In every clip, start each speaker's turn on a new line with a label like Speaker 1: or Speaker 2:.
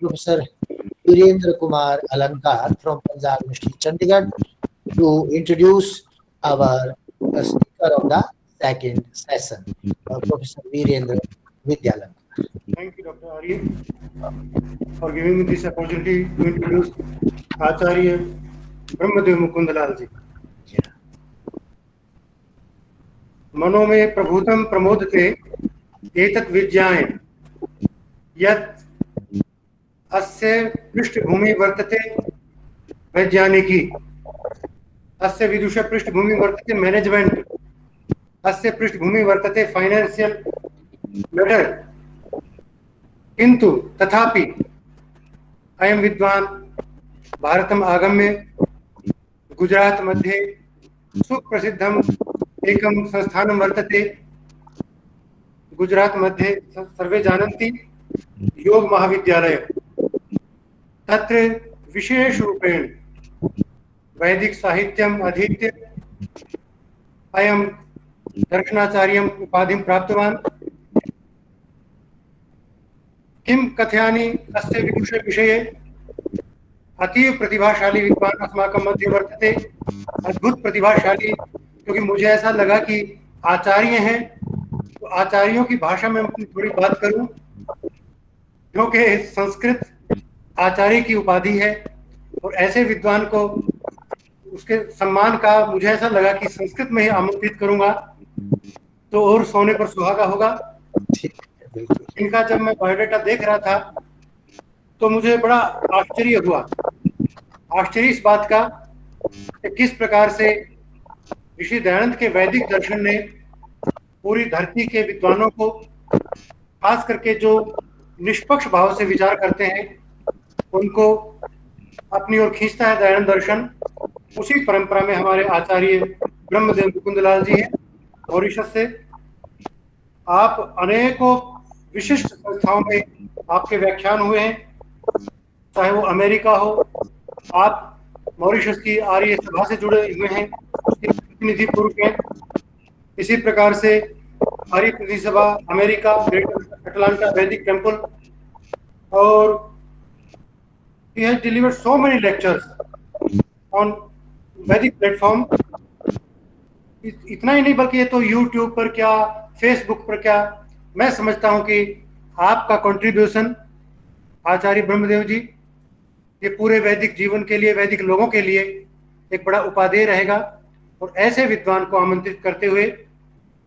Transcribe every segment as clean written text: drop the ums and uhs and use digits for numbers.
Speaker 1: Professor Virendra Kumar Alankar from Punjab University, Chandigarh, to introduce our speaker of the second session, Professor Virendra Vidyalankar.
Speaker 2: Thank you, Dr. Arya, for giving me this opportunity to introduce Acharya Brahmadeo Mukundalal ji. मनो में प्रभुतम प्रमोदते एतत् विज्ञाय यत् अस्य पृष्ठभूमि वर्तते वैज्ञानिकी, अस्य विदुष पृष्ठभूमि वर्तते मैनेजमेंट, अस्य पृष्ठभूमि वर्तते फाइनेंशियल मैटर, किंतु तथापि अयं विद्वान भारतम आगम्य गुजरात मध्ये सुप्रसिद्धम एकं संस्थानं वर्तते। गुजरात मध्ये सर्वे जानन्ति योग महाविद्यालय। तत्र विशेष रूपेण वैदिक साहित्यम अधीत्य अयं दर्शनाचार्यम् उपाधिं प्राप्तवान्। किं कथयामि अस्य विषये? अतीव प्रतिभाशाली विद्वान अस्माकं मध्ये वर्तते, अद्भुत प्रतिभाशाली, क्योंकि मुझे ऐसा लगा कि आचार्य हैं तो आचार्यों की भाषा में थोड़ी बात करूं, क्योंकि संस्कृत आचार्य की उपाधि है और ऐसे विद्वान को उसके सम्मान का मुझे ऐसा लगा कि संस्कृत में ही आमंत्रित करूंगा तो और सोने पर सुहागा होगा। इनका जब मैं बायोडाटा देख रहा था तो मुझे बड़ा आश्चर्य हुआ। आश्चर्य इस बात का कि किस प्रकार से ऋषि दयानंद के वैदिक दर्शन ने पूरी धरती के विद्वानों को, खास करके जो निष्पक्ष भाव से विचार करते हैं, उनको अपनी ओर खींचता है दयानंद दर्शन। उसी परंपरा में हमारे आचार्य ब्रह्मदेव मुकुंदलाल जी हैं मॉरिशस से। आप अनेकों विशिष्ट संस्थाओं में आपके व्याख्यान हुए हैं, चाहे वो अमेरिका हो, आप मॉरिशस की आर्य सभा से जुड़े हुए हैं, उसके प्रतिनिधि पूर्व हैं। इसी प्रकार से आर्य प्रतिनिधि सभा अमेरिका, ग्रेटर अटलांटा वैदिक टेम्पल, और he has delivered so many lectures on वैदिक प्लेटफॉर्म। इतना ही नहीं बल्कि ये तो यूट्यूब पर क्या, फेसबुक पर क्या, मैं समझता हूं कि आपका कंट्रीब्यूशन आचार्य ब्रह्मदेव जी ये पूरे वैदिक जीवन के लिए, वैदिक लोगों के लिए एक बड़ा उपादेय रहेगा। और ऐसे विद्वान को आमंत्रित करते हुए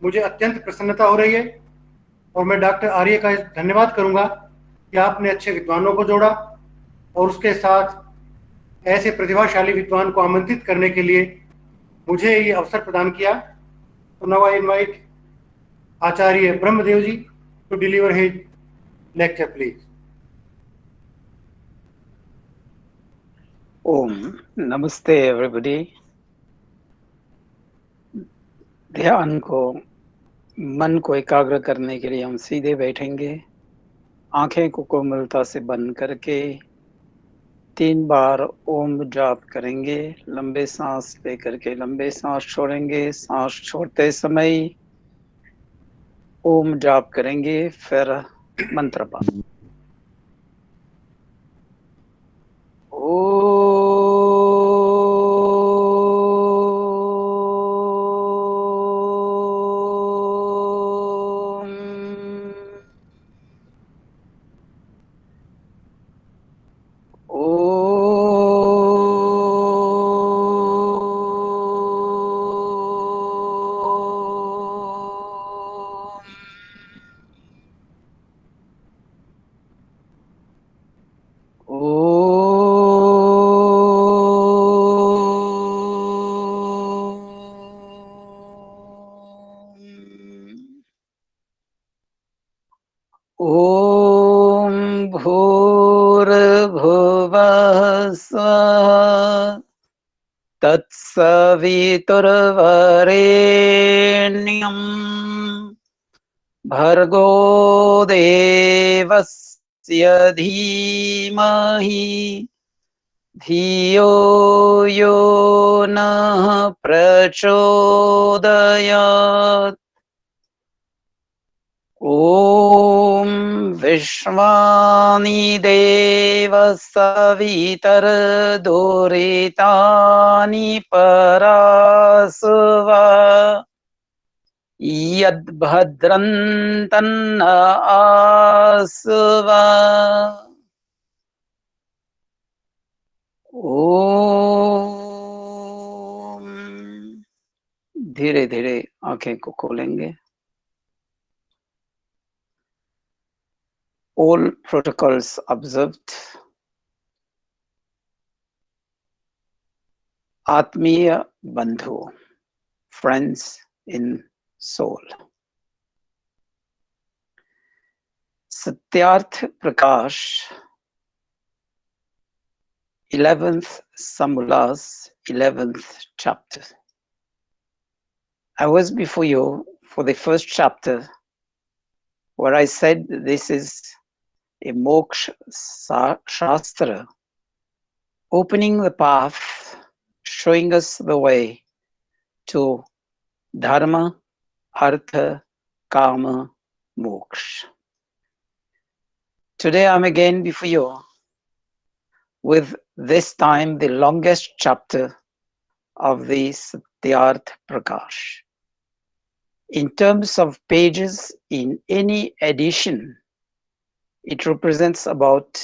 Speaker 2: मुझे अत्यंत प्रसन्नता हो रही है और मैं डॉक्टर आर्य का धन्यवाद करूंगा कि आपने अच्छे विद्वानों को जोड़ा और उसके साथ ऐसे प्रतिभाशाली विद्वान को आमंत्रित करने के लिए मुझे ये अवसर प्रदान किया। तो now I invite Acharya Brahmadev ji to deliver his lecture please.
Speaker 3: ओम नमस्ते एवरीबॉडी। ध्यान को, मन को एकाग्र करने के लिए हम सीधे बैठेंगे, आंखें को कोमलता से बंद करके 3 बार ओम जाप करेंगे। लंबे सांस लेकर के लंबे सांस छोड़ेंगे। सांस छोड़ते समय ओम जाप करेंगे, फिर मंत्र पाठ। ओम भूर्भुवः स्वः तत्सवितुर्वरेण्यं भर्गो देवस्य धीमहि धियो यो नः प्रचोदयात्। ॐ विश्वानि देव सवितर्दुरितानि परासुव यद्भद्रं तन्न आसुव ओम। धीरे धीरे आंखें को खोलेंगे। All protocols observed. Atmiya Bandhu, friends in soul. Satyarth Prakash, 11th Samulas, 11th chapter. I was before you for the first chapter where I said this is a moksha shastra, opening the path, showing us the way to dharma, artha, kama, moksha. Today I'm again before you with this time the longest chapter of the Satyarth Prakash. In terms of pages in any edition, it represents about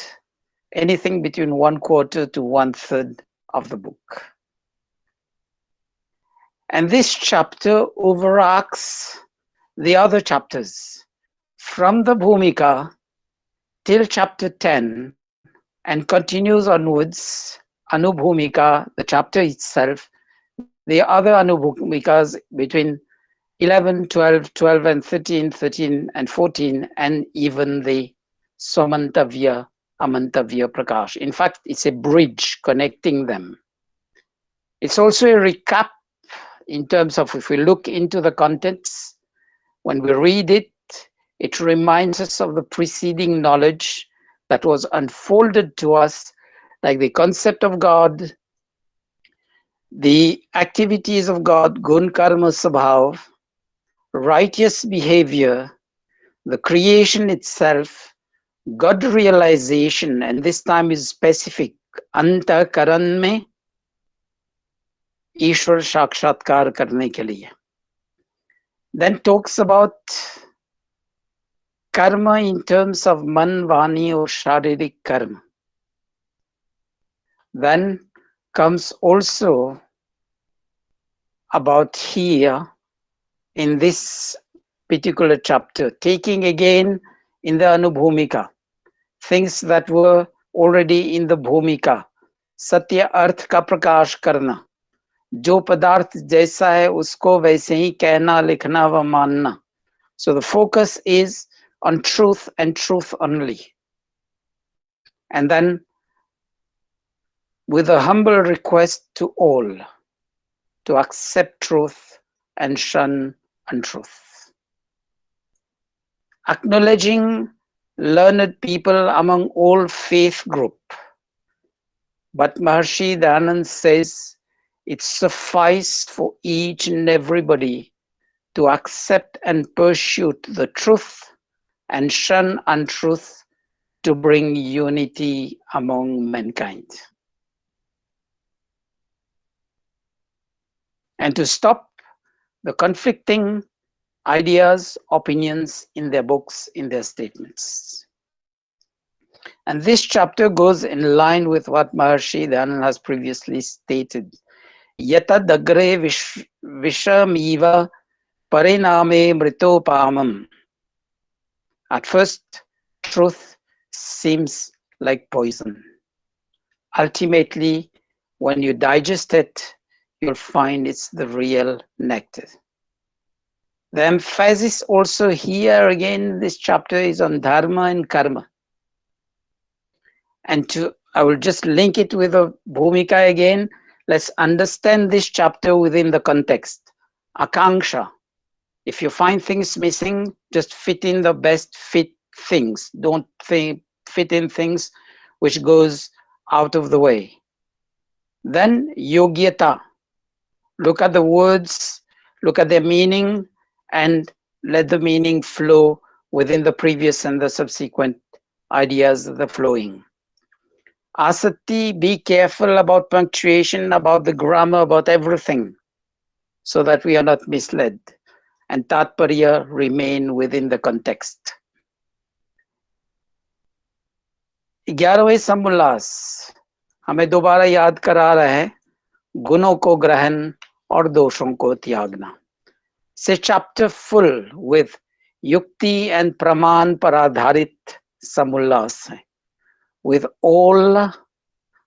Speaker 3: anything between 1/4 to 1/3 of the book. And this chapter overarches the other chapters from the Bhumika till chapter 10 and continues onwards. Anubhumika, the chapter itself, the other Anubhumikas between 11, 12, 12 and 13, 13 and 14, and even the Somantavya, Amantavya Prakash. In fact, it's a bridge connecting them. It's also a recap in terms of, if we look into the contents, when we read it, it reminds us of the preceding knowledge that was unfolded to us, like the concept of God, the activities of God, gun karma sabhav, righteous behavior, the creation itself, God realization, and this time is specific, anta karan mein Ishwar sakshatkar karne ke liye. Then talks about karma in terms of man, vani or sharirik karma. Then comes also about here in this particular chapter, taking again in the Anubhumika, things that were already in the Bhumika, Satya Arth ka prakash karna, जो पदार्थ जैसा है उसको वैसे ही कहना, लिखना व मानना. So the focus is on truth and truth only. And then with a humble request to all to accept truth and shun untruth. Acknowledging learned people among all faith group. But Maharshi Dayanand says it suffices for each and everybody to accept and pursue the truth and shun untruth to bring unity among mankind. And to stop the conflicting ideas, opinions in their books, in their statements. And this chapter goes in line with what Maharshi Dayanand has previously stated. Yata dagre vishamiva pariname mritopamam. At first, truth seems like poison. Ultimately, when you digest it, you'll find it's the real nectar. The emphasis also here again in this chapter is on dharma and karma. And I will just link it with a bhumika again. Let's understand this chapter within the context. Akanksha. If you find things missing, just fit in the best fit things. Don't fit in things which goes out of the way. Then yogyata. Look at the words, look at their meaning, and let the meaning flow within the previous and the subsequent ideas, the flowing. Asati, be careful about punctuation, about the grammar, about everything, so that we are not misled. And Tatparya, remain within the context. 11वें समुल्लास हमें दोबारा याद करा रहा है गुणों को ग्रहण और दोषों को त्यागना. It's a chapter full with yukti and praman पर आधारित samullas है, with all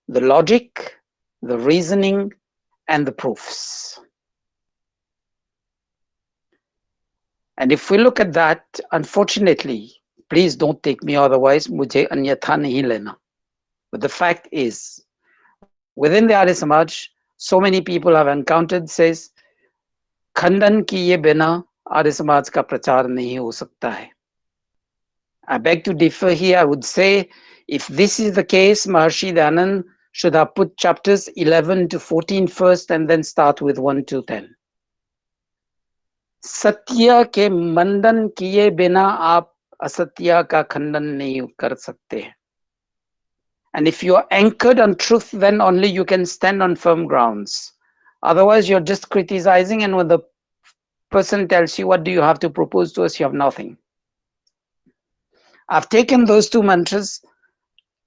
Speaker 3: the logic, the reasoning and the proofs. And if we look at that, unfortunately, please don't take me otherwise, मुझे अन्यथा नहीं लेना. But the fact is, within the Arya Samaj, so many people have encountered says, खंडन किए बिना आर्य समाज का प्रचार नहीं हो सकता है. I beg to differ here. I would say, if this is the case, Maharshi Dayanand should have put chapters 11 to 14 first and then start with 1 to 10. सत्य के मंडन किए बिना आप असत्य का खंडन नहीं कर सकते. And if you are anchored on truth, then only you can stand on firm grounds. Otherwise, you're just criticizing, and when the person tells you, what do you have to propose to us? You have nothing. I've taken those two mantras,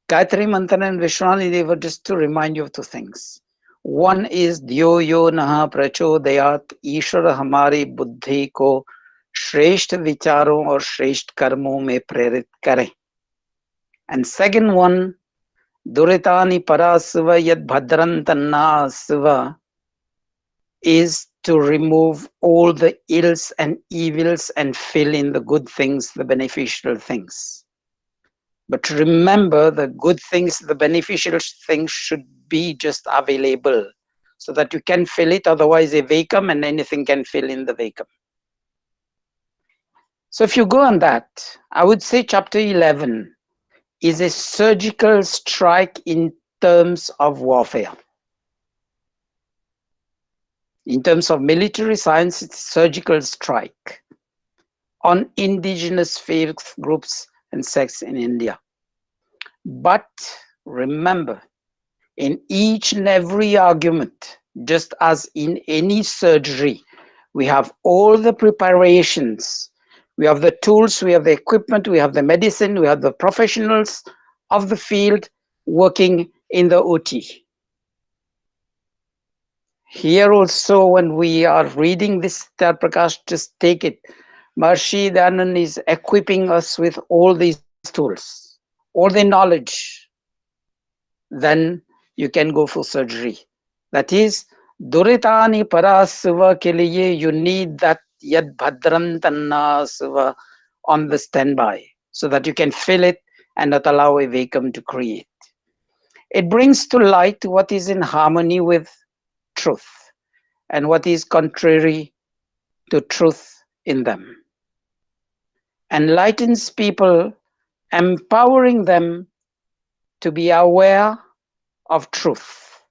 Speaker 3: Gayatri Mantra and Vishwani Deva, just to remind you of two things. One is Dhyo yo naha prachodayat, Ishwar hamari buddhi ko श्रेष्ठ विचारों और श्रेष्ठ कर्मों में प्रेरित करें. And second one, Duritani parasva yad bhadrantanasva, is to remove all the ills and evils and fill in the good things, the beneficial things. But remember, the good things, the beneficial things should be just available so that you can fill it. Otherwise, a vacuum and anything can fill in the vacuum. So if you go on that, I would say chapter 11 is a surgical strike in terms of warfare. In terms of military science, it's a surgical strike on indigenous faith groups and sects in India. But remember, in each and every argument, just as in any surgery, we have all the preparations. We have the tools, we have the equipment, we have the medicine, we have the professionals of the field working in the OT. Here also, when we are reading this Tar Prakash, just take it. Maharshi Dayanand is equipping us with all these tools, all the knowledge. Then you can go for surgery. That is, Duritani parasva ke liye, you need that yad bhadran tannasva on the standby, so that you can fill it and not allow a vacuum to create. It brings to light what is in harmony with truth and what is contrary to truth in them. Enlightens people, empowering them to be aware of truth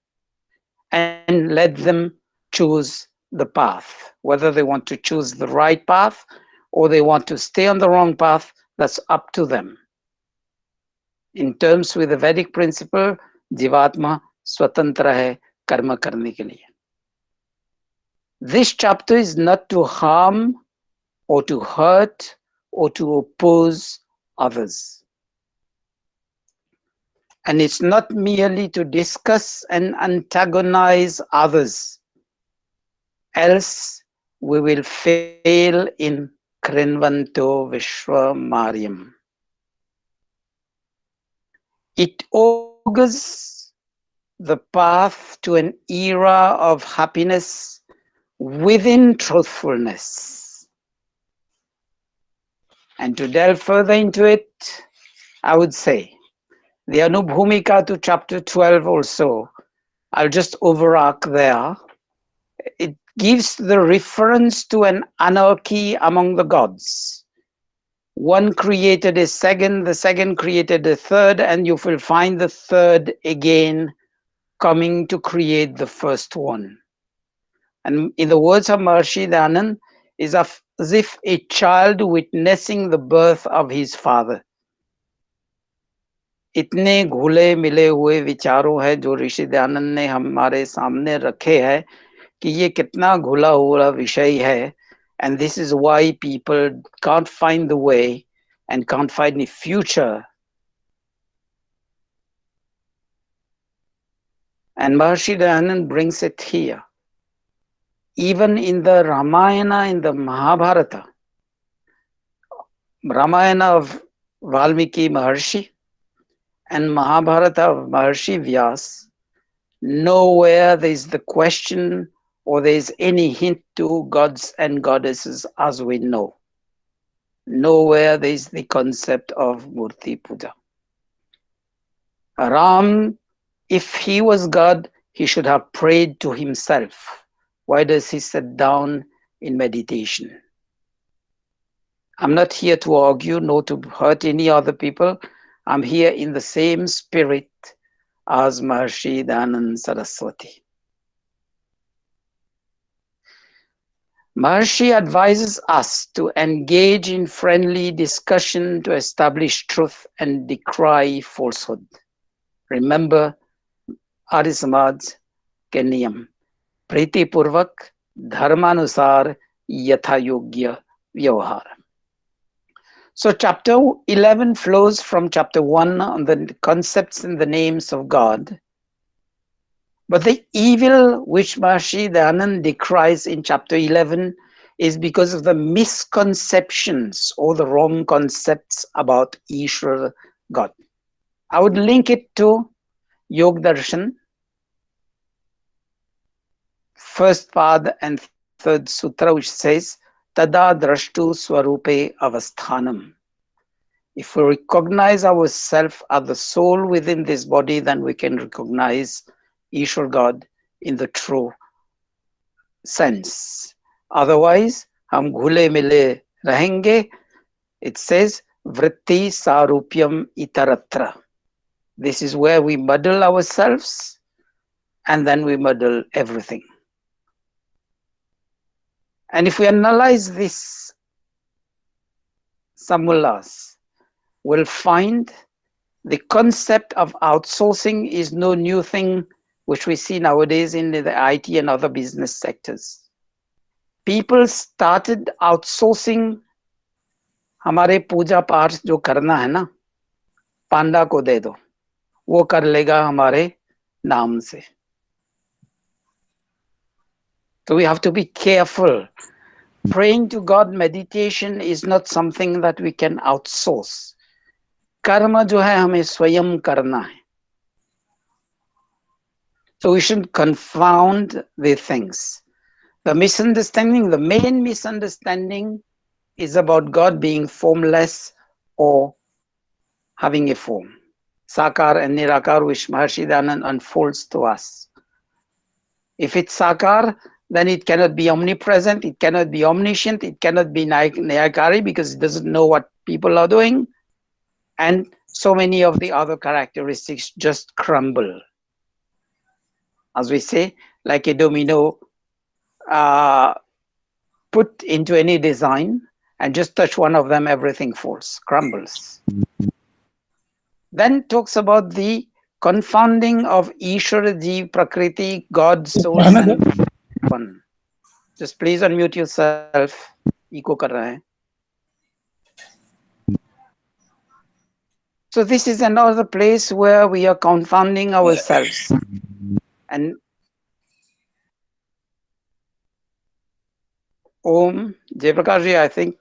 Speaker 3: and let them choose the path. Whether they want to choose the right path or they want to stay on the wrong path, that's up to them. In terms with the Vedic principle, Jivatma swatantra hai karma karne ke liye. This chapter is not to harm or to hurt or to oppose others. And it's not merely to discuss and antagonize others, else we will fail in Krinvanto Vishwamaryam. It augurs the path to an era of happiness within truthfulness. And to delve further into it, I would say, the Anubhumika to chapter 12 also, I'll just overarch there. It gives the reference to an anarchy among the gods. One created a second, the second created a third, and you will find the third again coming to create the first one. And in the words of Maharshi Dayanand, is of as if a child witnessing the birth of his father. इतने घुले मिले हुए विचारों है जो ऋषि दयानंद ने हमारे सामने रखे हैं कि ये कितना घुला हुआ विषय है. And this is why people can't find the way and can't find the future. And Maharshi Dayanand brings it here. Even in the Ramayana, in the Mahabharata, Ramayana of Valmiki Maharshi and Mahabharata of Maharshi Vyas, nowhere there is the question or there is any hint to gods and goddesses as we know. Nowhere there is the concept of Murti Puja. Ram, if he was God, he should have prayed to himself. Why does he sit down in meditation? I'm not here to argue, nor to hurt any other people. I'm here in the same spirit as Maharshi Dayananda Saraswati. Maharshi advises us to engage in friendly discussion to establish truth and decry falsehood. Remember Arya Samaj के नियम, प्रीति पूर्वक धर्मानुसार यथा योग्य व्यवहार. So chapter 11 flows from chapter 1 on the concepts and the names of God. But the evil which Maharshi Dayanand decries in chapter 11 is because of the misconceptions or the wrong concepts about Ishwar, God. I would link it to Yog Darshan, first pad and third sutra, which says, Tada drashtu swarupe avasthanam. If we recognize ourselves as the soul within this body, then we can recognize Ishwar God in the true sense. Otherwise, हम घुले मिले रहेंगे. It says, vritti sarupyam itaratra. This is where we muddle ourselves and then we muddle everything. And if we analyze this, some mullahs will find the concept of outsourcing is no new thing which we see nowadays in the IT and other business sectors. People started outsourcing हमारे पूजा पाठ जो करना है ना, पांडा को दे दो, वो कर लेगा हमारे नाम से. So we have to be careful. Praying to God, meditation is not something that we can outsource. कर्म जो है हमें स्वयं करना है. So we shouldn't confound the things. The misunderstanding, the main misunderstanding is about God being formless or having a form. Sakar and Nirakar, which Maharshi Dayananda unfolds to us. If it's Sakar, then it cannot be omnipresent, it cannot be omniscient, it cannot be Nayakari because it doesn't know what people are doing. And so many of the other characteristics just crumble. As we say, like a domino put into any design and just touch one of them, everything falls, crumbles. Then talks about the confounding of Ishwara Jeev, Prakriti, God, source, and one. Just please unmute yourself. Echo kar raha hai. So this is another place where we are confounding ourselves. And Om, Jayaprakash ji, I think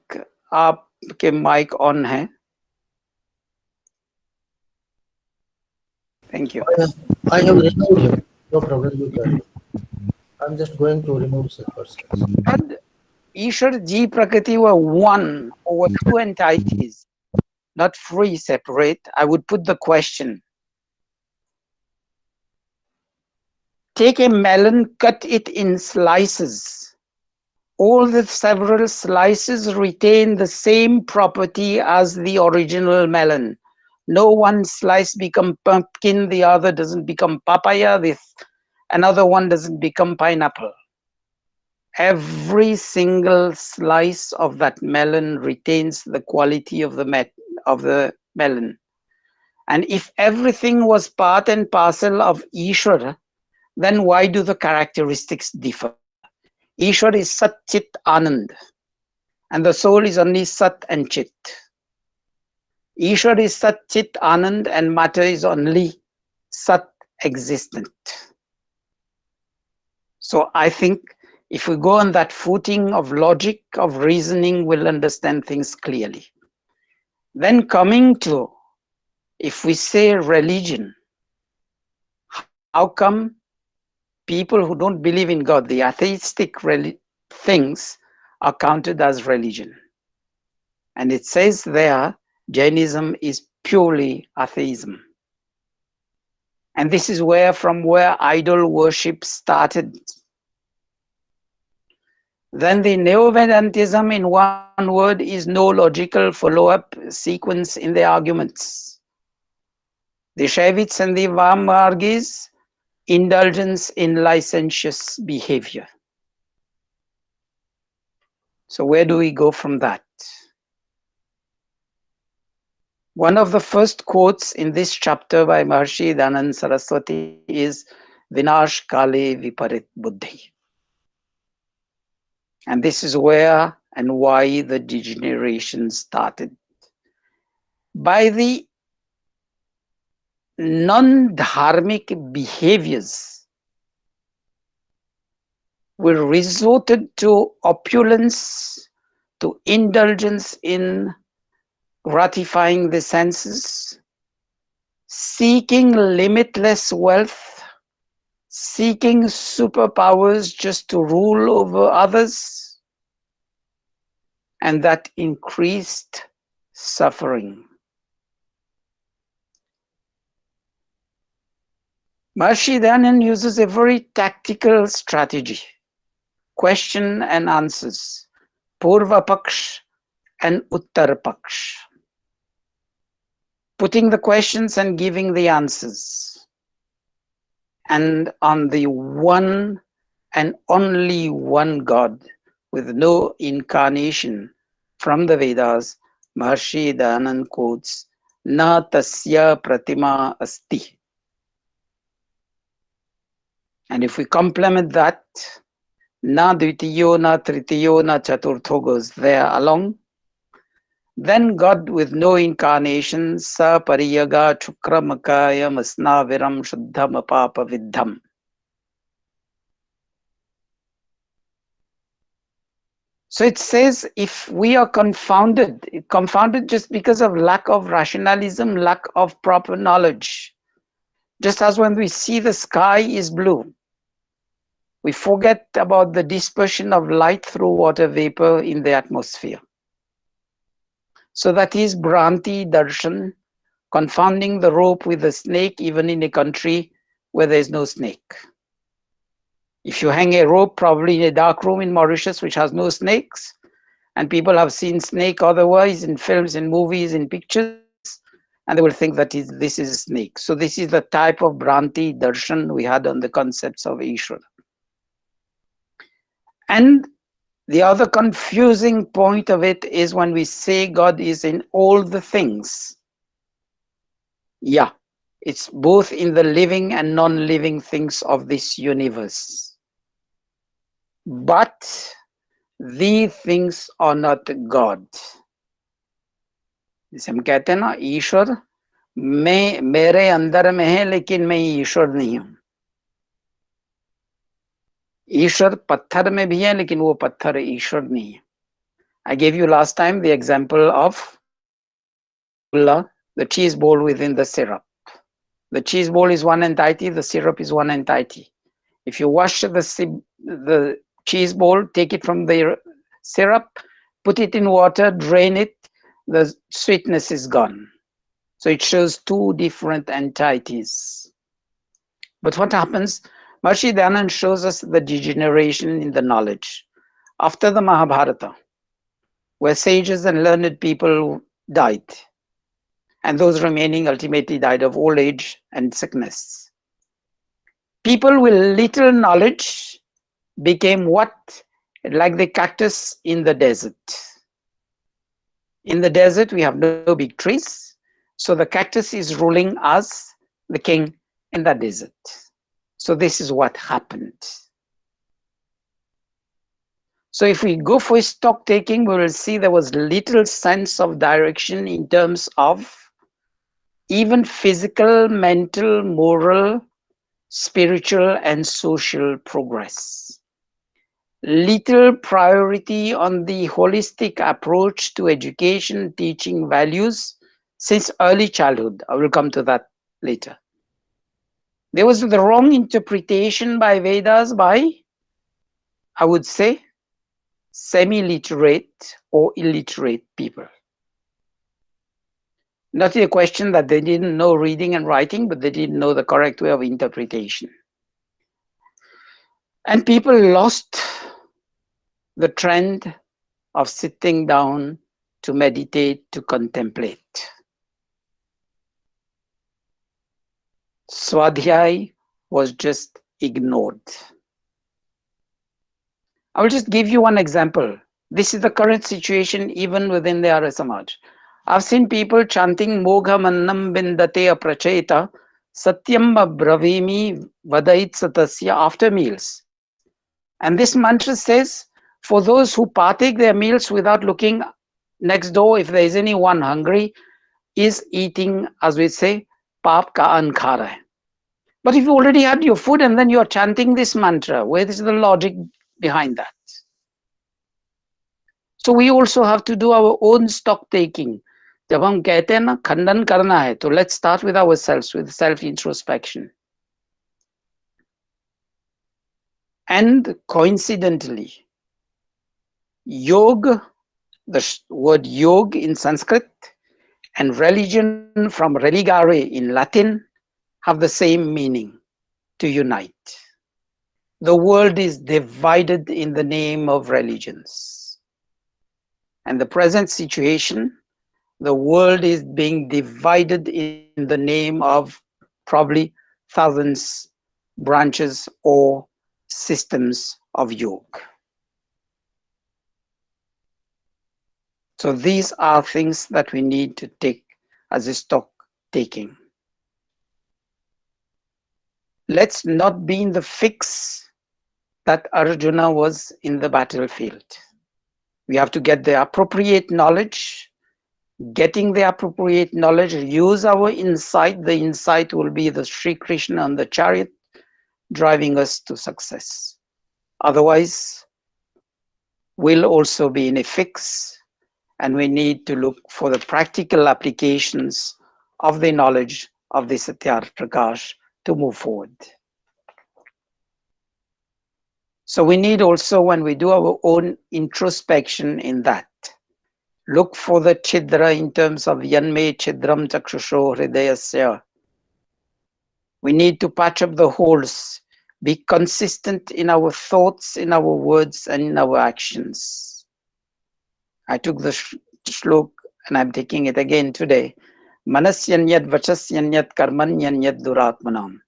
Speaker 3: आपके mic on है. Thank you.
Speaker 1: I have removed him. No problem, you can. I'm just going to remove such persons.
Speaker 3: God, Ishwar, Ji, Prakriti were one or two entities, not free, separate. I would put the question. Take a melon, cut it in slices. All the several slices retain the same property as the original melon. No one slice become pumpkin, the other doesn't become papaya, another one doesn't become pineapple. every single slice of that melon retains the quality of the melon. And if everything was part and parcel of Ishvara, then why do the characteristics differ? Ishvara is Sat Chit Anand, and the soul is only Sat and Chit. Ishvara is Sat Chit Anand, and matter is only Sat existent. So I think if we go on that footing of logic, of reasoning, we'll understand things clearly. Then coming to, if we say religion, how come people who don't believe in God, the atheistic things, are counted as religion? And it says there, Jainism is purely atheism. And this is from where idol worship started. Then the Neo-Vedantism, in one word, is no logical follow-up sequence in the arguments. The Shaivits and the Vamargis, indulgence in licentious behavior. So where do we go from that? One of the first quotes in this chapter by Maharishi Dayananda Saraswati is Vinash Kale Viparit Buddhi. And this is where and why the degeneration started. By the non-dharmic behaviors, we resorted to opulence, to indulgence in gratifying the senses, seeking limitless wealth, seeking superpowers just to rule over others, and that increased suffering. Maharishi Dayananda uses a very tactical strategy, question and answers, Purva Paksh and Uttar Paksh, putting the questions and giving the answers. And on the one and only one God, with no incarnation from the Vedas, Maharishi Dayananda quotes, Na tasya pratima asti. And if we complement that, Na dvitiyo, na tritiyo, na chaturtho goes there along, then God with no incarnation, sa pariyaga chukramakaya masnaviram shuddham apapa viddham. So it says if we are confounded just because of lack of rationalism, lack of proper knowledge, just as when we see the sky is blue, we forget about the dispersion of light through water vapor in the atmosphere. So that is Bhranti Darshan, confounding the rope with the snake, even in a country where there is no snake. If you hang a rope, probably in a dark room in Mauritius, which has no snakes, and people have seen snake otherwise in films, in movies, in pictures, and they will think that this is a snake. So this is the type of Bhranti Darshan we had on the concepts of Ishvara. And the other confusing point of it is when we say God is in all the things. Yeah, it's both in the living and non-living things of this universe. But these things are not God. जैसे हम कहते हैं ना, ईश्वर मैं मेरे अंदर में है लेकिन मैं ईश्वर नहीं हूं. ईश्वर पत्थर में भी है लेकिन वो पत्थर ईश्वर नहीं है. I gave you last time the example of the cheese bowl within the syrup. The cheese bowl is one entity, the syrup is one entity. If you wash the cheese bowl, take it from the syrup, put it in water, drain it, the sweetness is gone. So it shows two different entities. But what happens? Maharishi Dayananda shows us the degeneration in the knowledge. After the Mahabharata, where sages and learned people died, and those remaining ultimately died of old age and sickness. People with little knowledge became what like the cactus in the desert. In the desert, we have no big trees, so the cactus is ruling us, the king, in that desert. So this is what happened. So if we go for stock taking, we will see there was little sense of direction in terms of even physical, mental, moral, spiritual, and social progress. Little priority on the holistic approach to education, teaching values since early childhood. I will come to that later. There was the wrong interpretation by Vedas by, I would say, semi-literate or illiterate people. Not a question that they didn't know reading and writing, but they didn't know the correct way of interpretation. And people lost the trend of sitting down to meditate, to contemplate. Swadhyay was just ignored. I will just give you one example. This is the current situation even within the Arya Samaj. I've seen people chanting Mogha Mannam Bindate Apracheta Satyam Bravimi Vadait Satasya after meals. And this mantra says, for those who partake their meals without looking next door, if there is anyone hungry, is eating, as we say, Pap ka an kha raha hai. But if you already had your food and then you are chanting this mantra, where is the logic behind that? So we also have to do our own stock taking. जब हम कहते हैं ना खंडन करना है, तो let's start with ourselves, with self introspection. And coincidentally, yoga, the word yog in Sanskrit, and religion from religare in Latin have the same meaning, to unite. The world is divided in the name of religions. And the present situation, the world is being divided in the name of probably thousands branches or systems of yoga. So these are things that we need to take as a stock taking. Let's not be in the fix that Arjuna was in the battlefield. We have to get the appropriate knowledge. Getting the appropriate knowledge, use our insight. The insight will be the Sri Krishna on the chariot driving us to success. Otherwise, we'll also be in a fix, and we need to look for the practical applications of the knowledge of the Satyar Prakash to move forward. So we need also, when we do our own introspection in that, look for the chidra in terms of yanme chidram chakshusho hridayasya. We need to patch up the holes, be consistent in our thoughts, in our words, and in our actions. I took the shlok and I'm taking it again today. Manasyanyad vachasyanyad karmanyanyad duratmanam.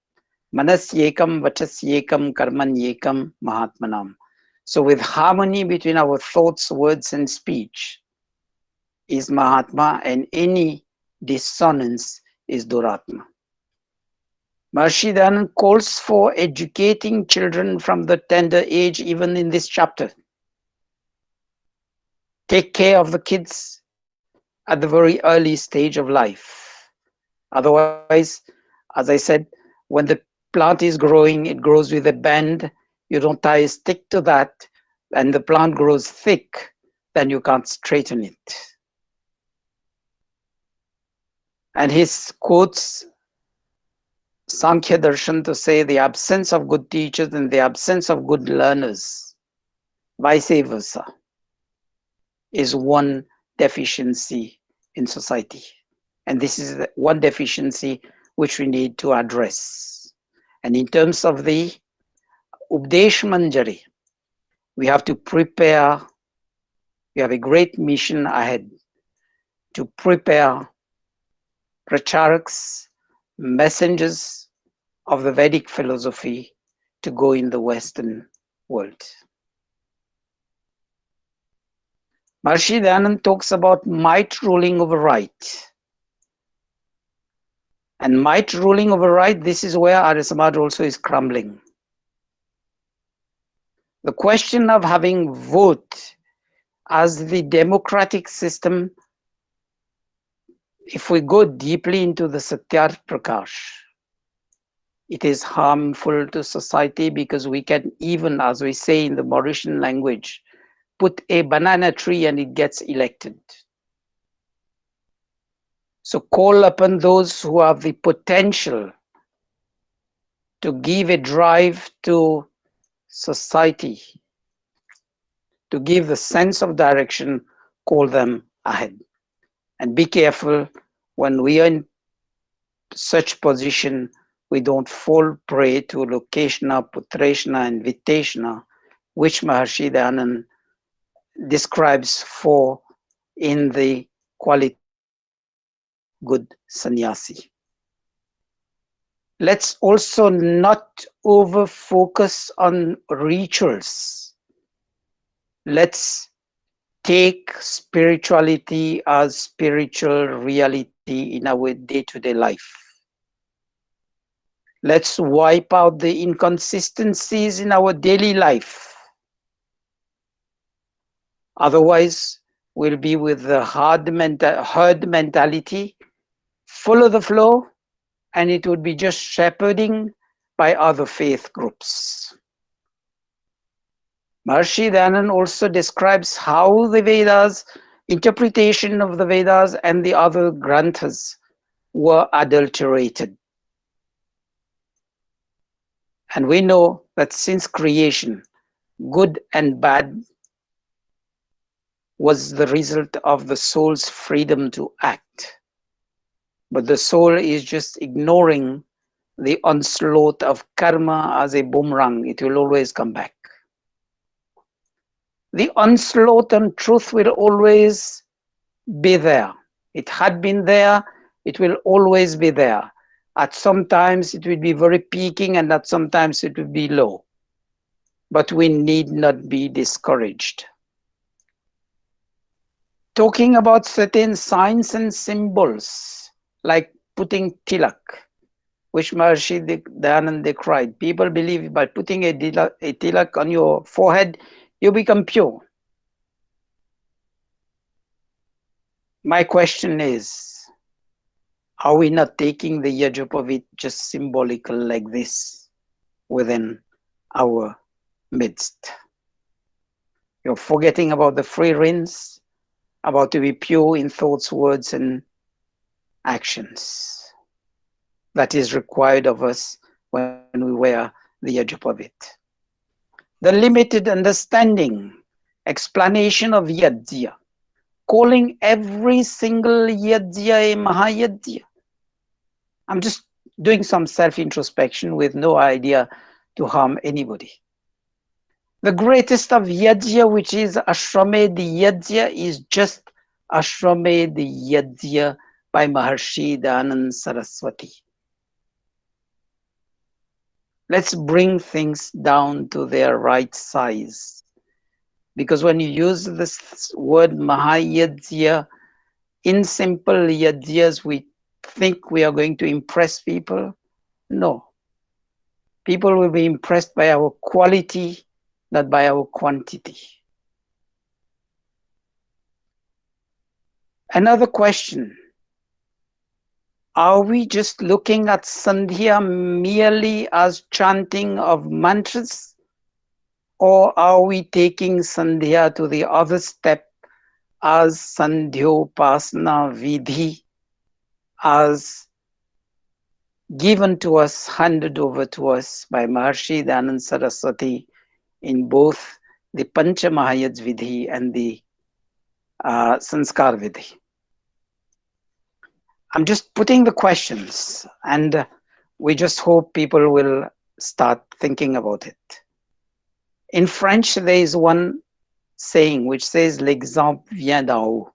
Speaker 3: Manasyekam vachasyekam karmanyekam mahatmanam. So with harmony between our thoughts, words, and speech is Mahatma, and any dissonance is Duratma. Maharishi Dayananda calls for educating children from the tender age, even in this chapter. Take care of the kids at the very early stage of life. Otherwise, as I said, when the plant is growing, it grows with a bend. You don't tie a stick to that, and the plant grows thick, then you can't straighten it. And he quotes Sankhya Darshan to say the absence of good teachers and the absence of good learners, vice versa, is one deficiency in society. And this is one deficiency which we need to address. And in terms of the Updesh Manjari, we have to prepare, we have a great mission ahead to prepare pracharaks, messengers of the Vedic philosophy to go in the Western world. Maharishi Dayananda talks about might ruling over right. And might ruling over right, this is where Arya Samaj also is crumbling. The question of having vote as the democratic system, if we go deeply into the Satyarth Prakash, it is harmful to society because we can even, as we say in the Mauritian language, put a banana tree and it gets elected. So call upon those who have the potential to give a drive to society, to give the sense of direction, call them ahead. And be careful when we are in such position, we don't fall prey to Lokeshna, Putreshna, and Viteshna, which Maharishi Dayananda describes for in the qualities of good sannyasi. Let's also not over focus on rituals. Let's take spirituality as spiritual reality in our day-to-day life. Let's wipe out the inconsistencies in our daily life. Otherwise, we'll be with the herd mentality, follow the flow, and it would be just shepherding by other faith groups. Maharishi Dayananda also describes how the Vedas, interpretation of the Vedas and the other granthas were adulterated. And we know that since creation, good and bad was the result of the soul's freedom to act. But the soul is just ignoring the onslaught of karma as a boomerang. It will always come back. The onslaught on truth will always be there. It had been there. It will always be there. At some times it will be very peaking and at some times it will be low. But we need not be discouraged. Talking about certain signs and symbols, like putting tilak, which Maharishi Dayananda decried. People believe by putting a tilak on your forehead, you become pure. My question is, are we not taking the Yajapavit just symbolical like this within our midst? You're forgetting about the free rinse, about to be pure in thoughts, words, and actions. That is required of us when we wear the Yajapavit. The limited understanding, explanation of Yajya, calling every single Yajya a Mahayajya. I'm just doing some self-introspection with no idea to harm anybody. The greatest of Yajya, which is Ashramedh Yajya, is just Ashramedh Yajya by Maharishi Dayananda Saraswati. Let's bring things down to their right size. Because when you use this word Mahayajya, in simple yajyas, we think we are going to impress people. No. People will be impressed by our quality, not by our quantity. Another question. Are we just looking at Sandhya merely as chanting of mantras? Or are we taking Sandhya to the other step as Sandhyopasana Vidhi, as given to us, handed over to us by Maharishi Dayananda Saraswati in both the Pancha Mahayaj Vidhi and the Sanskar Vidhi? I'm just putting the questions and we just hope people will start thinking about it. In French, there is one saying which says, l'exemple vient d'en haut.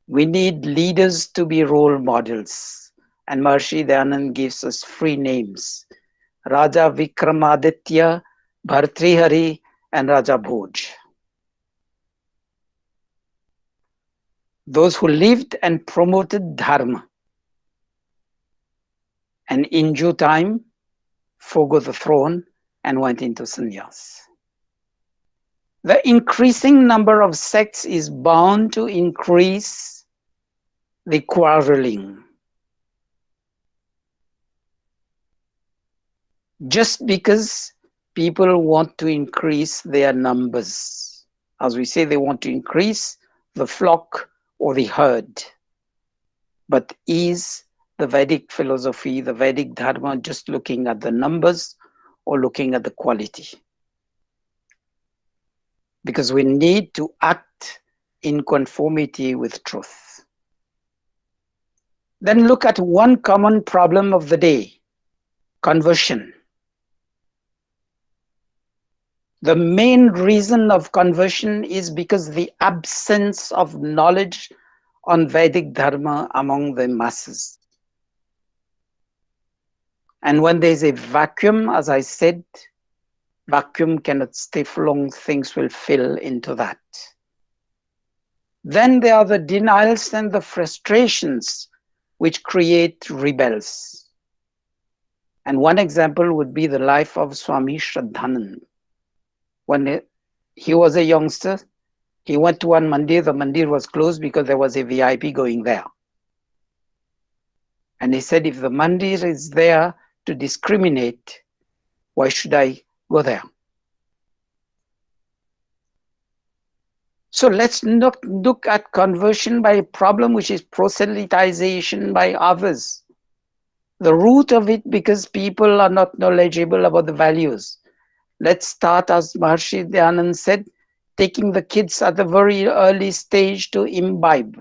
Speaker 3: We need leaders to be role models. And Maharishi Dayananda gives us three names: Raja Vikramaditya, Bhartrihari, and Raja Bhoj. those who lived and promoted dharma, and in due time forgot the throne and went into sannyas. The increasing number of sects is bound to increase the quarreling. Just because people want to increase their numbers. As we say, they want to increase the flock or the herd. But is the Vedic philosophy, the Vedic Dharma, just looking at the numbers or looking at the quality? Because we need to act in conformity with truth. Then look at one common problem of the day, conversion. The main reason of conversion is because the absence of knowledge on Vedic Dharma among the masses. And when there's a vacuum, as I said, vacuum cannot stay for long, things will fill into that. Then there are the denials and the frustrations which create rebels. And one example would be the life of Swami Shraddhanand. When he was a youngster, he went to one mandir. The mandir was closed because there was a VIP going there. And he said, if the mandir is there to discriminate, why should I go there? So let's not look at conversion by a problem which is proselytization by others. The root of it because people are not knowledgeable about the values. Let's start, as Maharshi Dayanand said, taking the kids at the very early stage to imbibe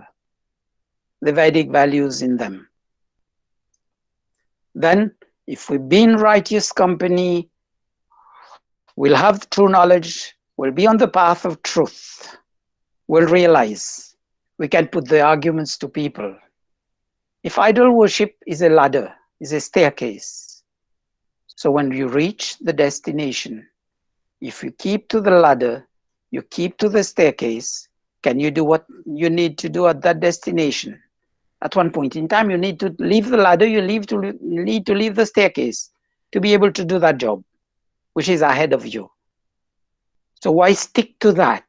Speaker 3: the Vedic values in them. Then, if we be in righteous company, we'll have true knowledge, we'll be on the path of truth, we'll realize we can put the arguments to people. If idol worship is a ladder, is a staircase, so when you reach the destination, if you keep to the ladder, you keep to the staircase, can you do what you need to do at that destination? At one point in time, you need to leave the ladder, you need to leave the staircase to be able to do that job, which is ahead of you. So why stick to that?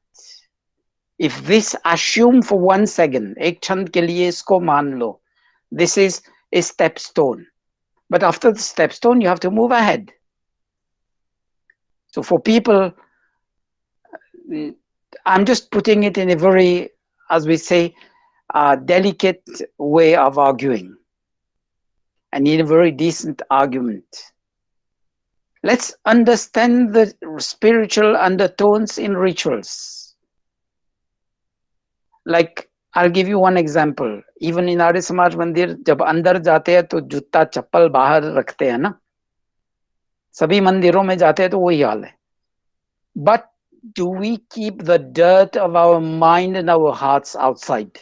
Speaker 3: If this, assume for 1 second, ek chand ke liye isko maan lo, this is a stepstone. But after the stepstone, you have to move ahead. So for people, I'm just putting it in a very, as we say, delicate way of arguing, and in a very decent argument. Let's understand the spiritual undertones in rituals. Like, I'll give you one example. Even in Arya Samaj Mandir, जब अंदर जाते हैं तो जूता चप्पल बाहर रखते हैं ना. सभी मंदिरों में जाते हैं तो वही हाल है. But do we keep the dirt of our mind and our hearts outside?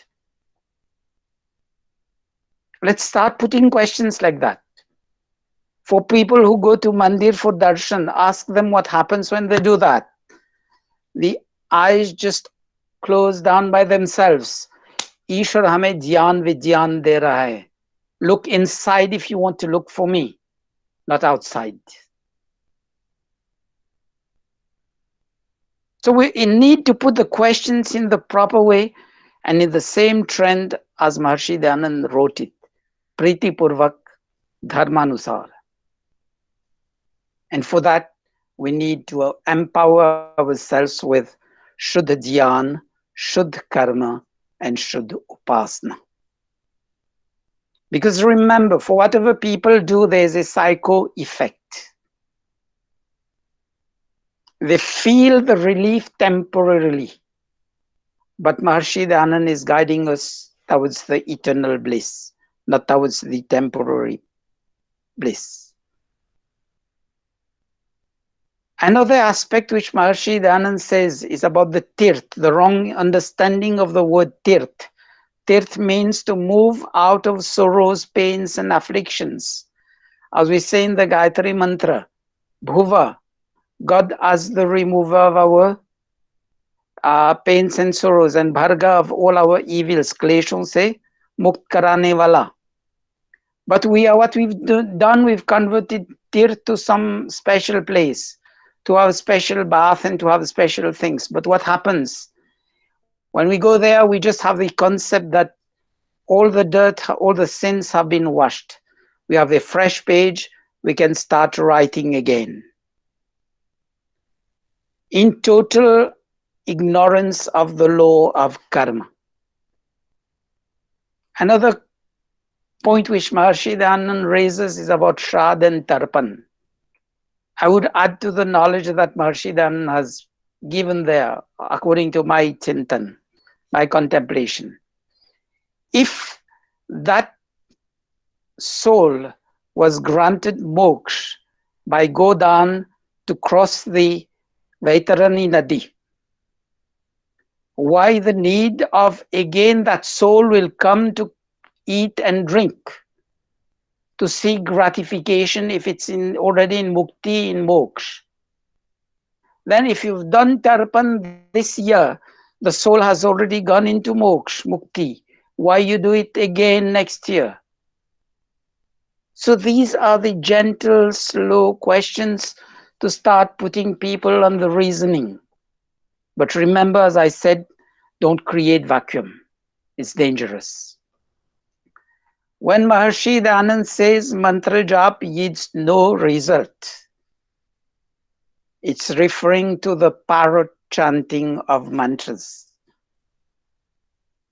Speaker 3: Let's start putting questions like that. For people who go to mandir for darshan, ask them what happens when they do that. The eyes just close down by themselves. Ishwar hame jnaan vijnaan de raha hai. Look inside if you want to look for me, not outside. So we need to put the questions in the proper way and in the same trend as Maharshi Dayanand wrote it. Priti Purvak Dharmanusar. And for that, we need to empower ourselves with Shuddha Dhyan, Shuddha Karma, and Shuddha Upasana. Because remember, for whatever people do, there's a psycho effect. They feel the relief temporarily. But Maharshi Dayanand is guiding us towards the eternal bliss, not towards the temporary bliss. Another aspect which Maharshi Dayanand says is about the tirth, the wrong understanding of the word tirth. Tirth means to move out of sorrows, pains, and afflictions. As we say in the Gayatri Mantra, Bhuva, God as the remover of our pains and sorrows, and bharga of all our evils, kleshon se mukt karane wala. But what we've done, we've converted tirth to some special place, to have a special bath and to have special things. But what happens? When we go there, we just have the concept that all the dirt, all the sins have been washed. We have a fresh page, we can start writing again. In total ignorance of the law of karma. Another point which Maharshi Dayanand raises is about Shraddha and Tarpan. I would add to the knowledge that Maharshi Dayanand has given there, according to my chintan, my contemplation. If that soul was granted moksha by Godan to cross the Vaitarani Nadi, why the need of again that soul will come to eat and drink, to seek gratification if it's already in mukti, in moksha? Then if you've done tarpan this year, the soul has already gone into moksha, mukti. Why you do it again next year? So these are the gentle, slow questions to start putting people on the reasoning. But remember, as I said, don't create vacuum. It's dangerous. When Maharshi Dayanand says mantra jap yields no result, it's referring to the parrot chanting of mantras.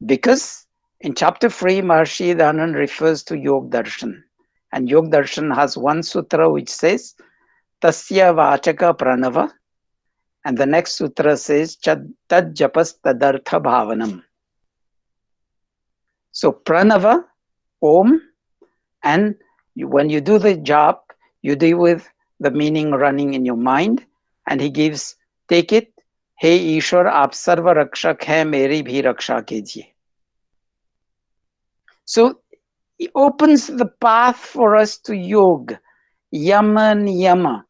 Speaker 3: Because in chapter 3, Maharshi Dayanand refers to Yog Darshan. And Yog Darshan has one sutra which says, Tasya Vachaka Pranava. And the next sutra says, Tad Japas Tadartha Bhavanam. So Pranava, Om, and when you do the jap, you do with the meaning running in your mind. And he gives, take it, Hey Ishwar, aap sarva rakshak hai, meri bhi raksha kijiye. So he opens the path for us to yoga, yama niyama.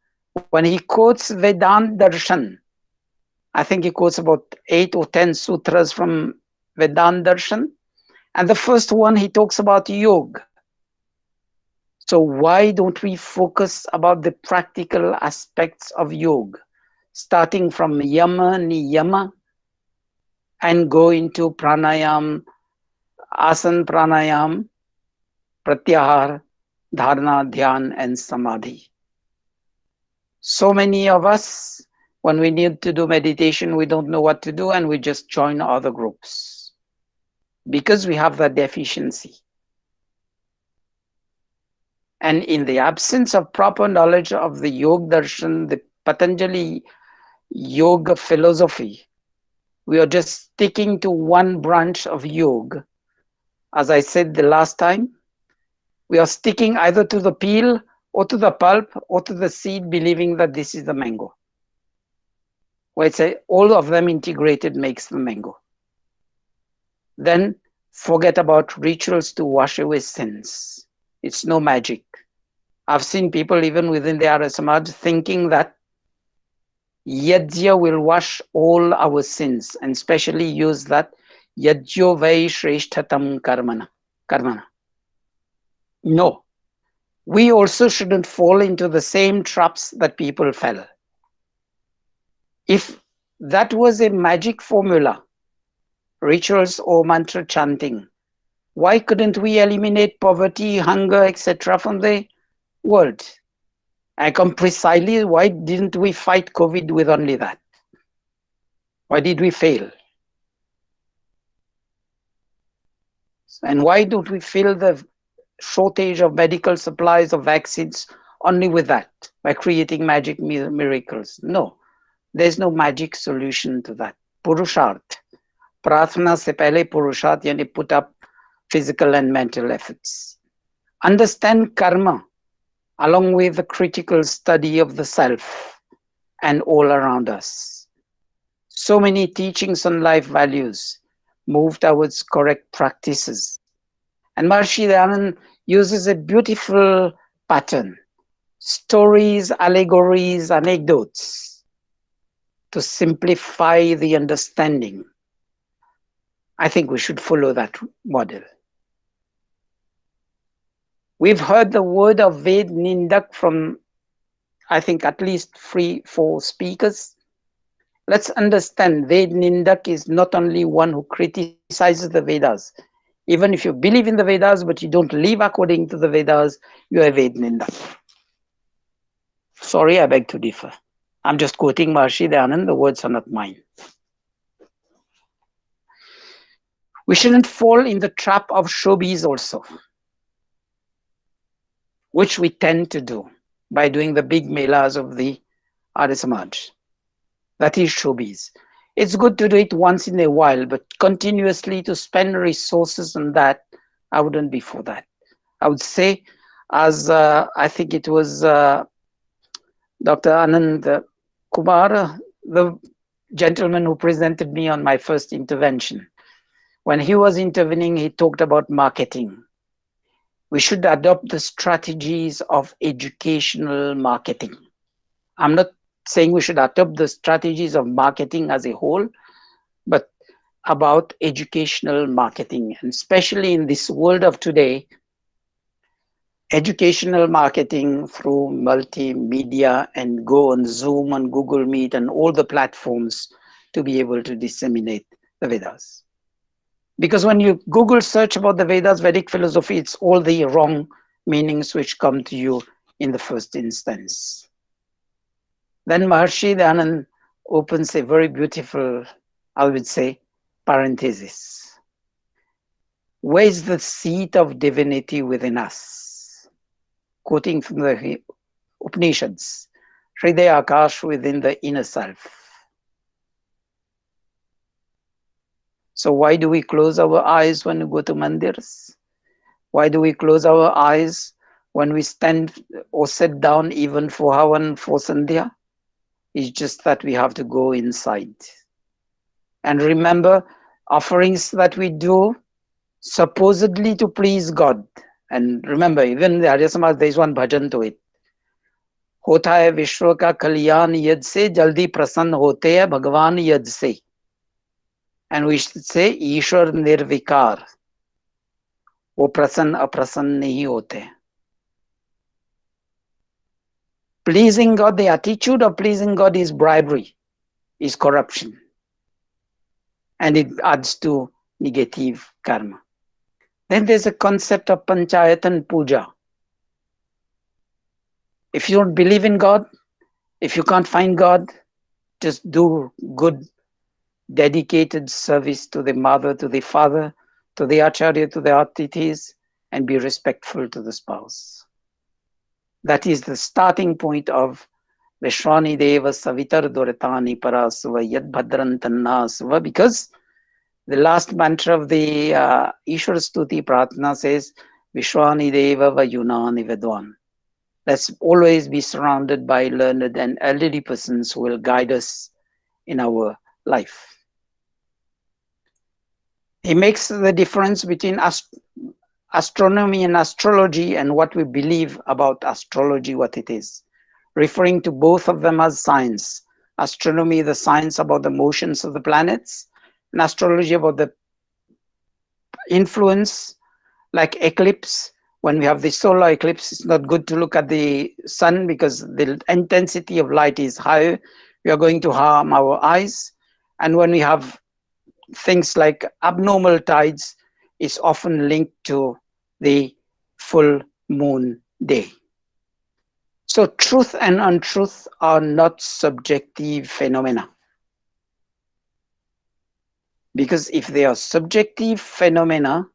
Speaker 3: When he quotes Vedant Darshan, I think he quotes about 8 or 10 sutras from Vedant Darshan. And the first one, he talks about yoga. So why don't we focus about the practical aspects of yoga, starting from yama, niyama, and go into pranayam, asan pranayam, pratyahar, dharana, dhyan, and samadhi. So many of us, when we need to do meditation, we don't know what to do and we just join other groups because we have that deficiency. And in the absence of proper knowledge of the Yoga Darshan, the Patanjali Yoga philosophy, we are just sticking to one branch of yoga. As I said the last time, we are sticking either to the peel or to the pulp or to the seed, believing that this is the mango. Where it's all of them integrated makes the mango. Then forget about rituals to wash away sins. It's no magic. I've seen people even within the Arya Samaj thinking that Yajya will wash all our sins, and especially use that Yajyo Vai Shreshtatam Karmana. No. We also shouldn't fall into the same traps that people fell. If that was a magic formula, rituals or mantra chanting, why couldn't we eliminate poverty, hunger, etc. from the world? I come precisely, why didn't we fight COVID with only that? Why did we fail? And why don't we fill the shortage of medical supplies of vaccines only with that, by creating magic miracles? No, there's no magic solution to that. Purusharth. Prarthana se pehle purusharth, yani put up physical and mental efforts. Understand karma along with the critical study of the self and all around us. So many teachings on life values move towards correct practices. And Maharshi Dayanand uses a beautiful pattern: stories, allegories, anecdotes. to simplify the understanding, I think we should follow that model. We've heard the word of Ved Nindak from, I think, at least 3-4 speakers. Let's understand, Ved Nindak is not only one who criticizes the Vedas. Even if you believe in the Vedas, but you don't live according to the Vedas, you are Ved Nindak. Sorry, I beg to differ. I'm just quoting Maharishi Dayananda, the words are not mine. We shouldn't fall in the trap of showbiz also, which we tend to do by doing the big melas of the Arya Samaj. That is showbiz. It's good to do it once in a while, but continuously to spend resources on that, I wouldn't be for that. I would say, as I think it was Dr. Anand Kumar, the gentleman who presented me on my first intervention. When he was intervening, he talked about marketing. We should adopt the strategies of educational marketing. I'm not saying we should adopt the strategies of marketing as a whole, but about educational marketing. And especially in this world of today, educational marketing through multimedia and go on Zoom and Google Meet and all the platforms to be able to disseminate the Vedas. Because when you Google search about the Vedas, Vedic philosophy, it's all the wrong meanings which come to you in the first instance. Then Maharishi Dayananda opens a very beautiful, I would say, parenthesis. Where is the seat of divinity within us? Quoting from the Upanishads, Hridaya Akash, within the inner self. So why do we close our eyes when we go to mandirs? Why do we close our eyes when we stand or sit down even for Havan, for Sandhya? It's just that we have to go inside. And remember, offerings that we do supposedly to please God. And remember, even in the Arya Samaj, there is one bhajan to it. Hota hai Vishwa ka kalyan yad se, jaldi prasann hote hai Bhagavan yad se. And we should say, Ishwar nirvikar. वो प्रसन्न अप्रसन्न नहीं होते. Pleasing God, the attitude of pleasing God is bribery, is corruption. And it adds to negative karma. Then there's a concept of panchayatan puja. If you don't believe in God, if you can't find God, just do good, dedicated service to the mother, to the father, to the Acharya, to the Atithis, and be respectful to the spouse. That is the starting point of Vishwani Deva Savitar Duratani Parasva Yad Bhadran Tannasva, because the last mantra of the Ishwar Stuti Pratna says, Vishwani Deva Vayunani Vedwan. Let's always be surrounded by learned and elderly persons who will guide us in our life. He makes the difference between astronomy and astrology and what we believe about astrology, what it is, referring to both of them as science. Astronomy, the science about the motions of the planets, and astrology about the influence, like eclipse. When we have the solar eclipse, it's not good to look at the sun because the intensity of light is higher. We are going to harm our eyes. And when we have things like abnormal tides, it's often linked to the full moon day. So truth and untruth are not subjective phenomena. Because if they are subjective phenomena,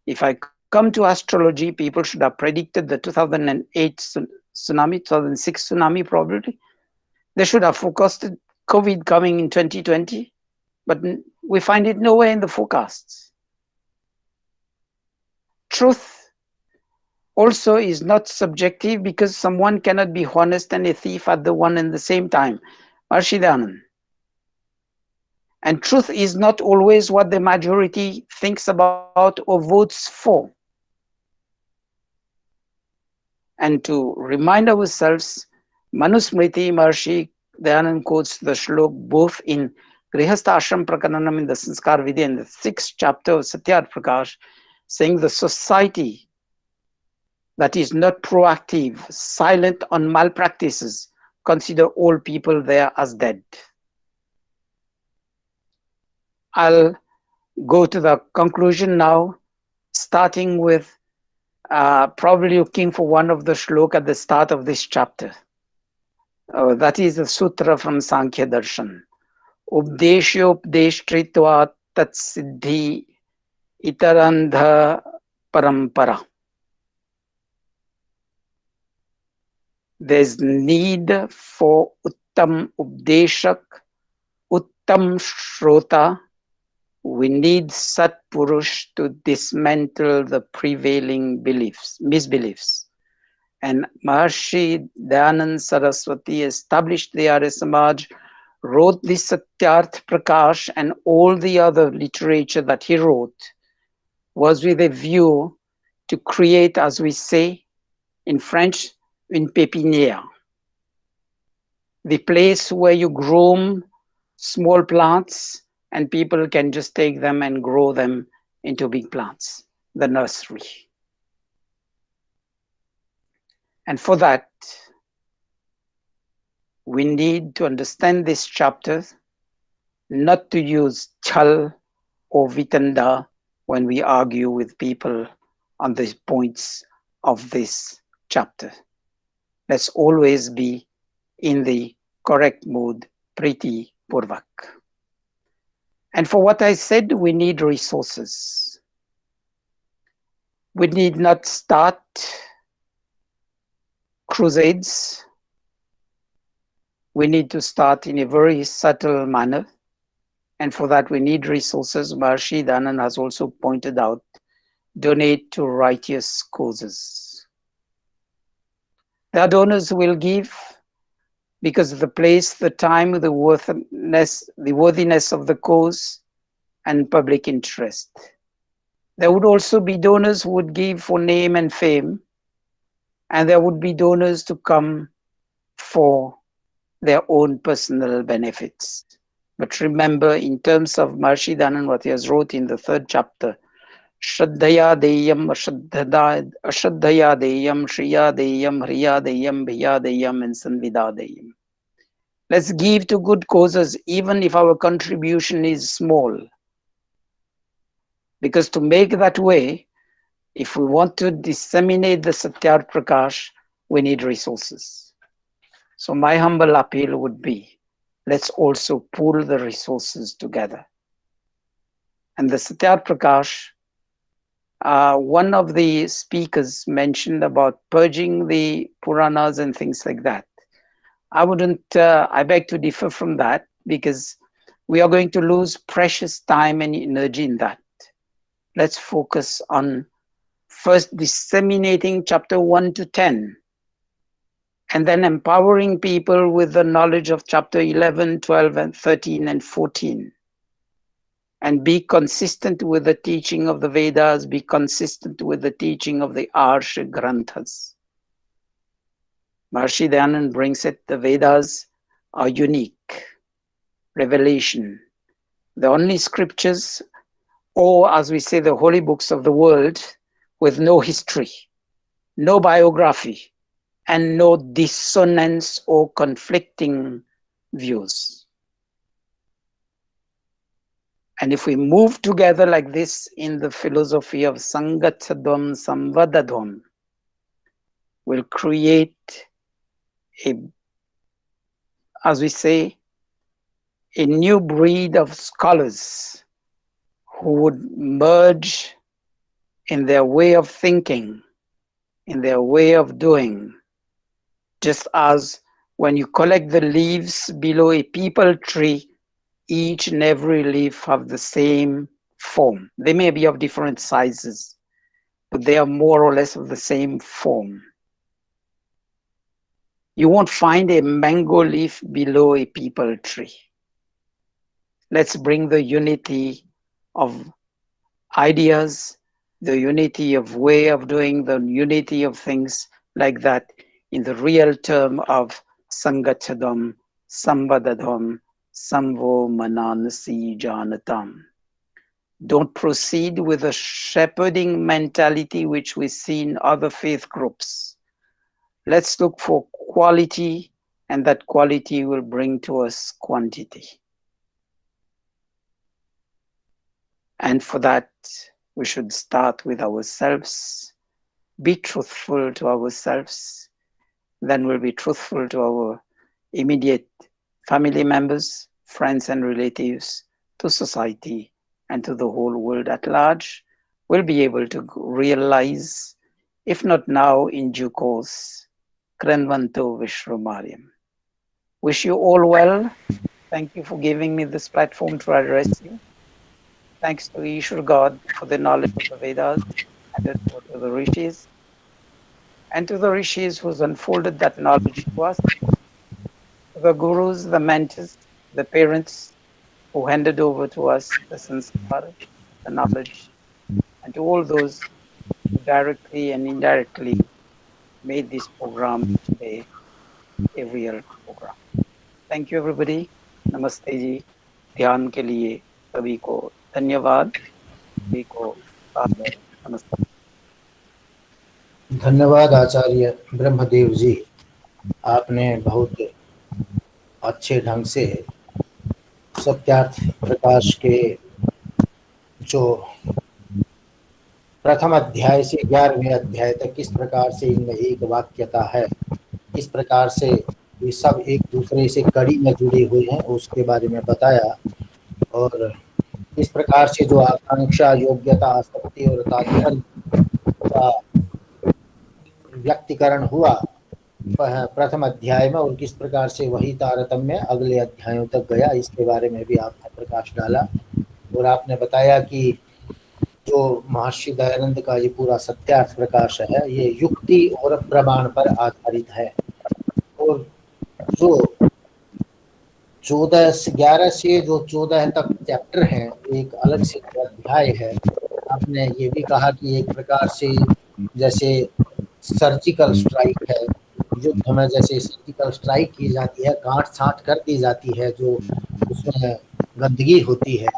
Speaker 3: if I come to astrology, people should have predicted the 2008 tsunami, 2006 tsunami probably. They should have forecasted COVID coming in 2020, but we find it nowhere in the forecasts. Truth also is not subjective because someone cannot be honest and a thief at the one and the same time. Maharishi Dayananda. And truth is not always what the majority thinks about or votes for. And to remind ourselves, Manusmriti Maharishi Dayanand quotes the shlok both in Grihastha Ashram Prakaranam in the Sanskar Vidya in the 6th chapter of Satyarth Prakash, saying the society that is not proactive, silent on malpractices, consider all people there as dead. I'll go to the conclusion now, starting with probably looking for one of the shlok at the start of this chapter. That is a sutra from Sankhya Darshan. Updeshopdeshtritva tatsiddhi itarandha parampara. There's need for uttam updeshak, uttam shrota. We need Sat Purush to dismantle the prevailing misbeliefs. And Maharshi Dayanand Saraswati established the Arya Samaj, wrote the Satyarth Prakash, and all the other literature that he wrote was with a view to create, as we say in French, une pépinière, the place where you groom small plants and people can just take them and grow them into big plants, the nursery. And for that, we need to understand this chapter, not to use chal or vitanda when we argue with people on the points of this chapter. Let's always be in the correct mood, priti purvak. And for what I said, we need resources. We need not start crusades. We need to start in a very subtle manner. And for that, we need resources. Maharshi Dayanand has also pointed out, donate to righteous causes. There are donors who will give because of the place, the time, the worthiness of the cause, and public interest. There would also be donors who would give for name and fame, and there would be donors to come for their own personal benefits. But remember, in terms of Maharshi Dayanand, what he has wrote in the 3rd chapter, Shraddhaya deyam, ashraddhaya deyam, shriya deyam, hriya deyam, bhiya deyam, and sanvida deyam. Let's give to good causes, even if our contribution is small. Because to make that way, if we want to disseminate the Satyarth Prakash, we need resources. So my humble appeal would be, let's also pool the resources together. And the Satyarth Prakash, one of the speakers mentioned about purging the Puranas and things like that. I beg to differ from that, because we are going to lose precious time and energy in that. Let's focus on first disseminating chapter 1 to 10, and then empowering people with the knowledge of chapter 11, 12, and 13, and 14. And be consistent with the teaching of the Vedas, be consistent with the teaching of the Arsha Granthas. Maharshi Dayanand brings it, the Vedas are unique, revelation. The only scriptures, or as we say, the holy books of the world, with no history, no biography, and no dissonance or conflicting views. And if we move together like this in the philosophy of Sangatsadvam Samvadadvam, we'll create as we say, a new breed of scholars who would merge in their way of thinking, in their way of doing, just as when you collect the leaves below a peepal tree, each and every leaf have the same form. They may be of different sizes, but they are more or less of the same form. You won't find a mango leaf below a peepal tree. Let's bring the unity of ideas, the unity of way of doing, the unity of things like that in the real term of Sangatadam Sambadadham samvo mananasi janatam. Don't proceed with a shepherding mentality which we see in other faith groups. Let's look for quality, and that quality will bring to us quantity. And for that, we should start with ourselves, be truthful to ourselves, then we'll be truthful to our immediate family members, friends and relatives, to society, and to the whole world at large. We'll be able to realize, if not now, in due course, Kranvanto Vishwamaryam. Wish you all well. Thank you for giving me this platform to address you. Thanks to Ishwar God for the knowledge of the Vedas, and to the Rishis, and to the Rishis who's unfolded that knowledge to us, to the gurus, the mentors, the parents who handed over to us the sanskar, the knowledge, and to all those who directly and indirectly made this program today a real program. Thank you everybody. नमस्ते जी. ध्यान के लिए सभी को धन्यवाद. सभी को सादर नमस्ते.
Speaker 1: धन्यवाद आचार्य ब्रह्मदेव जी, आपने बहुत अच्छे ढंग से सत्यार्थ प्रकाश के जो प्रथम अध्याय से 11वें अध्याय तक किस प्रकार से इनमें एक वाक्यता है, किस प्रकार से ये सब एक दूसरे से कड़ी में जुड़े हुए हैं, उसके बारे में बताया। और इस प्रकार से जो आकांक्षा, योग्यता, आसक्ति और तात्पर्य का व्यक्तिकरण हुआ प्रथम अध्याय में, और किस प्रकार से वही तारतम्य अगले अध्यायों तक गया, इसके बारे में भी आपने प्रकाश डाला। और आपने बताया कि जो महर्षि दयानंद का ये पूरा सत्यार्थ प्रकाश है, ये युक्ति और प्रमाण पर आधारित है। और जो 11 से जो 14 तक चैप्टर हैं, एक अलग से अध्याय है। आपने ये भी कहा कि एक प्रकार से जैसे सर्जिकल स्ट्राइक है, युद्ध में जैसे सर्जिकल स्ट्राइक की जाती है, काट छांट कर दी जाती है जो उसमें गंदगी होती है,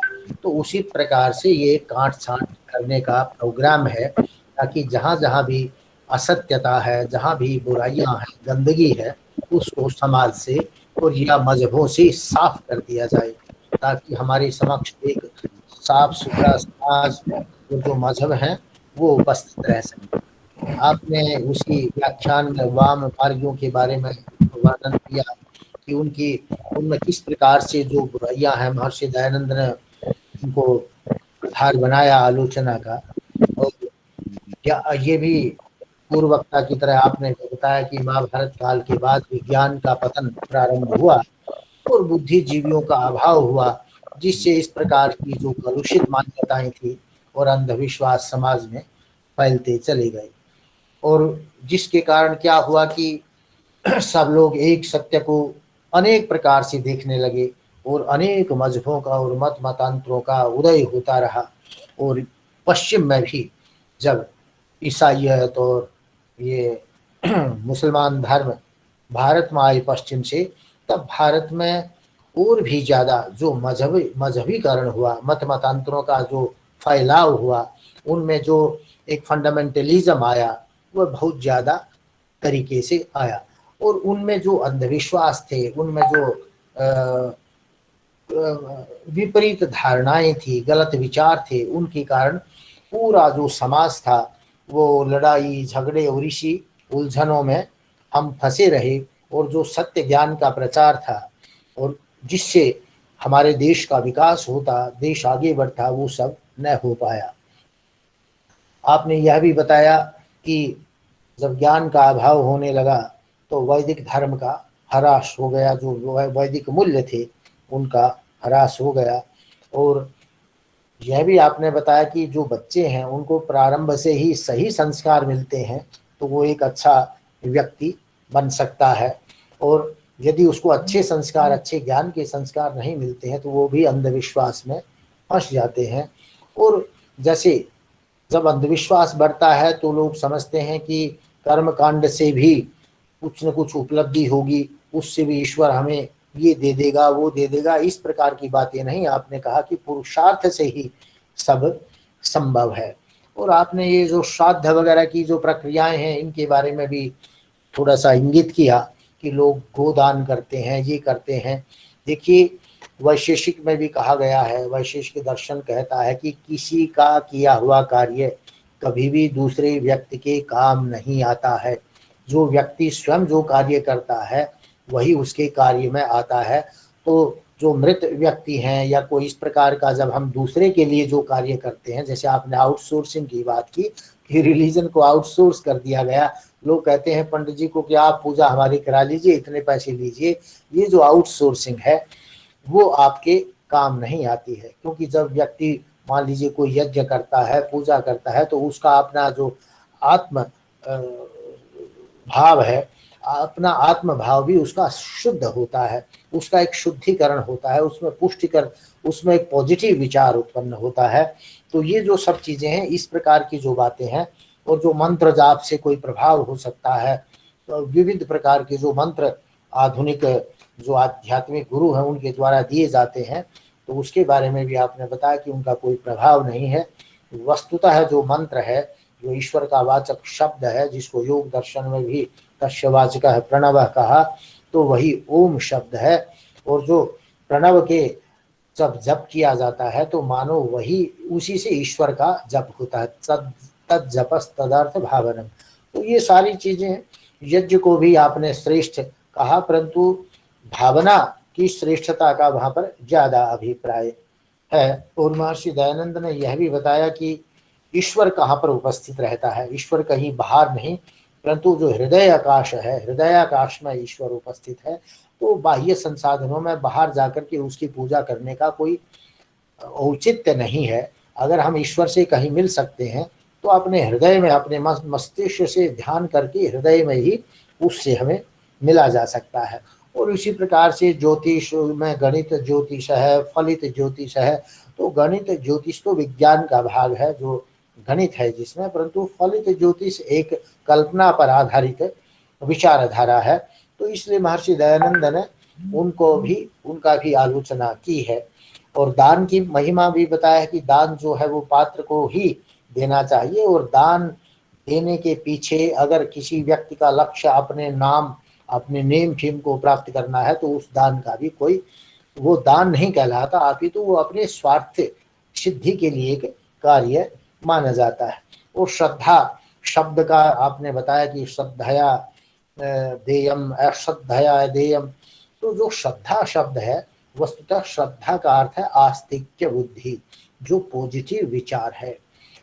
Speaker 1: तो उसी प्रकार से ये काट छांट करने का प्रोग्राम है, ताकि जहाँ जहाँ भी असत्यता है, जहाँ भी बुराइयां हैं, गंदगी है, उसको समाज से और या मजहबों से साफ कर दिया जाए, ताकि हमारे समक्ष एक साफ सुथरा समाज और जो मजहब हैं वो उपस्थित रह सके। आपने उसी व्याख्यान में वाम मार्गियों के बारे में वर्णन किया कि उनमें किस प्रकार से जो बुराइयां हैं, महर्षि दयानंद ने उनको आधार बनाया आलोचना का। और ये भी पूर्ववक्ता की तरह आपने बताया कि महाभारत काल के बाद विज्ञान का पतन प्रारंभ हुआ और बुद्धिजीवियों का अभाव हुआ, जिससे इस प्रकार की जो कलुषित मान्यताएं थी और अंधविश्वास समाज में फैलते चले गए, और जिसके कारण क्या हुआ कि सब लोग एक सत्य को अनेक प्रकार से देखने लगे और अनेक मजहबों का और मत मतांतरों का उदय होता रहा। और पश्चिम में भी जब ईसाइयत और ये मुसलमान धर्म भारत में आए पश्चिम से, तब भारत में और भी ज़्यादा जो मजहबीकरण हुआ, मत मतांतरों का जो फैलाव हुआ, उनमें जो एक फंडामेंटलिज्म आया वह बहुत ज़्यादा तरीके से आया। और उनमें जो अंधविश्वास थे, उनमें जो विपरीत धारणाएं थी, गलत विचार थे, उनके कारण पूरा जो समाज था वो लड़ाई झगड़े और इसी उलझनों में हम फंसे रहे। और जो सत्य ज्ञान का प्रचार था और जिससे हमारे देश का विकास होता, देश आगे बढ़ता, वो सब न हो पाया। आपने यह भी बताया कि जब ज्ञान का अभाव होने लगा तो वैदिक धर्म का ह्रास हो गया, जो वैदिक मूल्य थे उनका ह्रास हो गया। और यह भी आपने बताया कि जो बच्चे हैं उनको प्रारंभ से ही सही संस्कार मिलते हैं तो वो एक अच्छा व्यक्ति बन सकता है, और यदि उसको अच्छे संस्कार, अच्छे ज्ञान के संस्कार नहीं मिलते हैं तो वो भी अंधविश्वास में फंस जाते हैं। और जैसे जब अंधविश्वास बढ़ता है तो लोग समझते हैं कि कर्म कांड से भी कुछ न कुछ उपलब्धि होगी, उससे भी ईश्वर हमें ये दे देगा वो दे देगा, इस प्रकार की बातें नहीं। आपने कहा कि पुरुषार्थ से ही सब संभव है। और आपने ये जो श्राद्ध वगैरह की जो प्रक्रियाएं हैं इनके बारे में भी थोड़ा सा इंगित किया कि लोग गोदान करते हैं, ये करते हैं। देखिए वैशेषिक में भी कहा गया है, वैशेषिक दर्शन कहता है कि किसी का किया हुआ कार्य कभी भी दूसरे व्यक्ति के काम नहीं आता है। जो व्यक्ति स्वयं जो कार्य करता है वही उसके कार्य में आता है। तो जो मृत व्यक्ति हैं या कोई इस प्रकार का, जब हम दूसरे के लिए जो कार्य करते हैं, जैसे आपने आउटसोर्सिंग की बात की कि रिलीजन को आउटसोर्स कर दिया गया। लोग कहते हैं पंडित जी को कि आप पूजा हमारी करा लीजिए, इतने पैसे लीजिए। ये जो आउटसोर्सिंग है वो आपके काम नहीं आती है, क्योंकि जब व्यक्ति मान लीजिए कोई यज्ञ करता है, पूजा करता है, तो उसका अपना जो आत्म भाव है, अपना आत्म भाव भी उसका शुद्ध होता है, उसका एक शुद्धिकरण होता है, उसमें पुष्टिकर, उसमें एक पॉजिटिव विचार उत्पन्न होता है। तो ये जो सब चीजें हैं, इस प्रकार की जो बातें हैं, और जो मंत्र जाप से कोई प्रभाव हो सकता है, तो विविध प्रकार के जो मंत्र आधुनिक जो आध्यात्मिक गुरु हैं उनके द्वारा दिए जाते हैं, तो उसके बारे में भी आपने बताया कि उनका कोई प्रभाव नहीं है। वस्तुतः जो मंत्र है, जो ईश्वर का वाचक शब्द है, जिसको योग दर्शन में भी तस्य वाचकः प्रणव कहा, तो वही ओम शब्द है। और जो प्रणव के जब जप किया जाता है तो मानो वही उसी से ईश्वर का जप होता है, तद जपस तदर्थ भावनम। तो ये सारी चीजें, यज्ञ को भी आपने श्रेष्ठ कहा, परंतु भावना की श्रेष्ठता का वहां पर ज्यादा अभिप्राय है। और महर्षि दयानंद ने यह भी बताया कि ईश्वर कहाँ पर उपस्थित रहता है, ईश्वर कहीं बाहर नहीं, परंतु जो हृदय आकाश है, हृदय आकाश में ईश्वर उपस्थित है। तो बाह्य संसाधनों में बाहर जाकर के उसकी पूजा करने का कोई औचित्य नहीं है। अगर हम ईश्वर से कहीं मिल सकते हैं तो अपने हृदय में, अपने मस्तिष्क से ध्यान करके हृदय में ही उससे हमें मिला जा सकता है। और इसी प्रकार से ज्योतिष में गणित ज्योतिष है, फलित ज्योतिष है। तो गणित ज्योतिष तो विज्ञान का भाग है, जो गणित है जिसमें, परंतु फलित ज्योतिष एक कल्पना पर आधारित विचारधारा है। तो इसलिए महर्षि दयानंद ने उनको भी, उनका भी आलोचना की है। और दान की महिमा भी बताया कि दान जो है वो पात्र को ही देना चाहिए, और दान देने के पीछे अगर किसी व्यक्ति का लक्ष्य अपने नाम, अपने नेम फेम को प्राप्त करना है, तो उस दान का भी कोई वो दान नहीं कहलाता, आप ही तो वो अपने स्वार्थ सिद्धि के लिए एक कार्य माना जाता है। और श्रद्धा शब्द का आपने बताया कि श्रद्धया देयम अश्रद्धया देयम। तो जो श्रद्धा शब्द है, वस्तुतः श्रद्धा का अर्थ है आस्तिक्य बुद्धि, जो पॉजिटिव विचार है।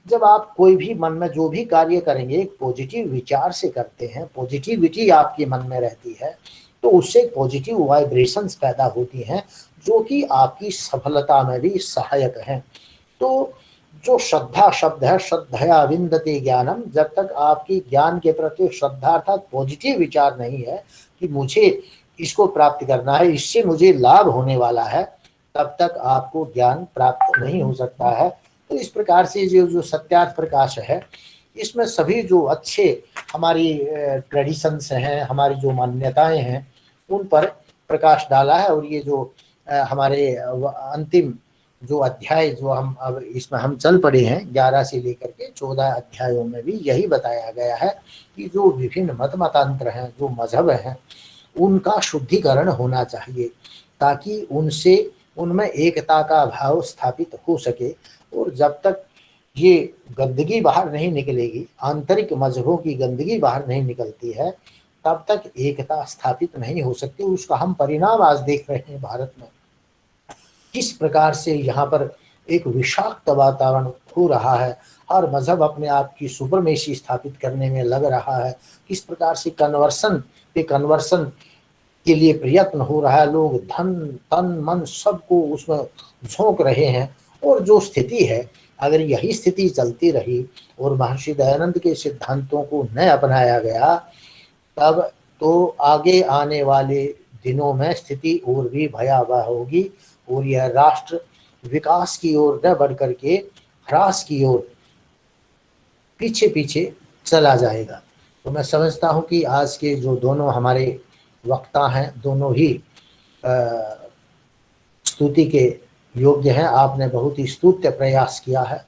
Speaker 1: जब आप कोई भी मन में जो भी कार्य करेंगे एक पॉजिटिव विचार से करते हैं, पॉजिटिविटी आपके मन में रहती है, तो उससे पॉजिटिव वाइब्रेशंस पैदा होती हैं, जो कि आपकी सफलता में भी सहायक हैं। तो जो श्रद्धा शब्द है, श्रद्धया विंदते ज्ञानम, जब तक आपकी ज्ञान के प्रति श्रद्धा अर्थात पॉजिटिव विचार नहीं है कि मुझे इसको प्राप्त करना है, इससे मुझे लाभ होने वाला है, तब तक आपको ज्ञान प्राप्त नहीं हो सकता है। तो इस प्रकार से जो सत्यार्थ प्रकाश है, इसमें सभी जो अच्छे हमारी ट्रेडिशंस हैं, हमारी जो मान्यताएं हैं, उन पर प्रकाश डाला है। और ये जो हमारे अंतिम जो अध्याय जो हम अब इसमें हम चल पड़े हैं, 11 से लेकर के 14 अध्यायों में भी यही बताया गया है कि जो विभिन्न मत मतांतर हैं, जो मजहब हैं, उनका शुद्धिकरण होना चाहिए, ताकि उनसे उनमें एकता का भाव स्थापित हो सके। और जब तक ये गंदगी बाहर नहीं निकलेगी, आंतरिक मजहबों की गंदगी बाहर नहीं निकलती है, तब तक एकता स्थापित नहीं हो सकती। उसका हम परिणाम आज देख रहे हैं भारत में, किस प्रकार से यहाँ पर एक विषाक्त वातावरण हो रहा है। हर मजहब अपने आप की सुपरमेसी स्थापित करने में लग रहा है। किस प्रकार से कन्वर्सन के लिए प्रयत्न हो रहा है। लोग धन तन मन सबको उसमें झोंक रहे हैं। और जो स्थिति है, अगर यही स्थिति चलती रही और महर्षि दयानंद के सिद्धांतों को न अपनाया गया, तब तो आगे आने वाले दिनों में स्थिति और भी भयावह होगी, और यह राष्ट्र विकास की ओर न बढ़ करके ह्रास की ओर पीछे पीछे चला जाएगा। तो मैं समझता हूँ कि आज के जो दोनों हमारे वक्ता हैं, दोनों ही स्तुति के योग्य हैं। आपने बहुत ही स्तुत्य प्रयास किया है।